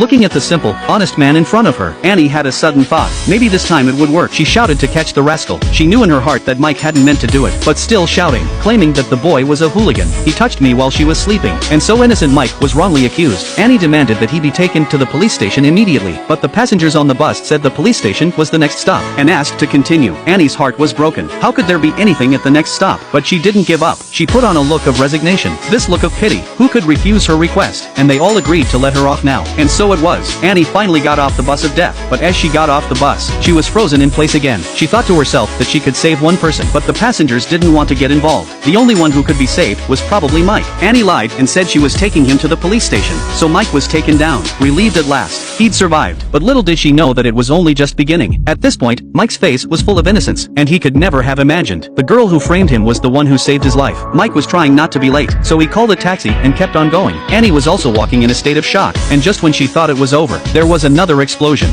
Looking at the simple, honest man in front of her, Annie had a sudden thought. Maybe this time it would work. She shouted to catch the rascal. She knew in her heart that Mike hadn't meant to do it, but still shouting, claiming that the boy was a hooligan. He touched me while she was sleeping, and so innocent Mike was wrongly accused. Annie demanded that he be taken to the police station immediately, but the passengers on the bus said the police station was the next stop, and asked to continue. Annie's heart was broken. How could there be anything at the next stop? But she didn't give up. She put on a look of resignation, this look of pity. Who could refuse her request? And they all agreed to let her off now. And so it was. Annie finally got off the bus of death, but as she got off the bus, she was frozen in place again. She thought to herself that she could save one person, but the passengers didn't want to get involved. The only one who could be saved was probably Mike. Annie lied and said she was taking him to the police station, so Mike was taken down, relieved at last. He'd survived, but little did she know that it was only just beginning. At this point, Mike's face was full of innocence, and he could never have imagined the girl who framed him was the one who saved his life. Mike was trying not to be late, so he called a taxi and kept on going. Annie was also walking in a state of shock, and just when she thought it was over, there was another explosion.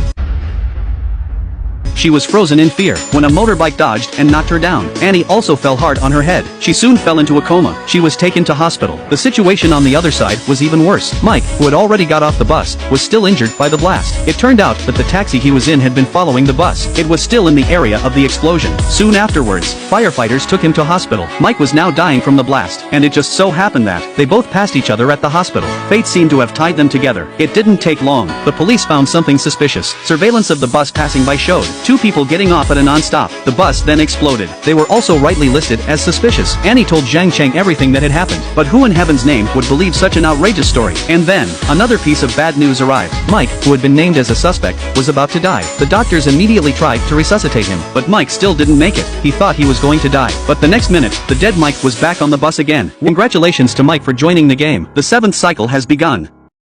She was frozen in fear when a motorbike dodged and knocked her down. Annie also fell hard on her head. She soon fell into a coma. She was taken to hospital. The situation on the other side was even worse. Mike, who had already got off the bus, was still injured by the blast. It turned out that the taxi he was in had been following the bus. It was still in the area of the explosion. Soon afterwards, firefighters took him to hospital. Mike was now dying from the blast, and it just so happened that they both passed each other at the hospital. Fate seemed to have tied them together. It didn't take long. The police found something suspicious. Surveillance of the bus passing by showed two people getting off at a non-stop. The bus then exploded. They were also rightly listed as suspicious. Annie told Zhang Cheng everything that had happened, but who in heaven's name would believe such an outrageous story? And then, another piece of bad news arrived. Mike, who had been named as a suspect, was about to die. The doctors immediately tried to resuscitate him, but Mike still didn't make it. He thought he was going to die. But the next minute, the dead Mike was back on the bus again. Congratulations to Mike for joining the game. The 7th cycle has begun.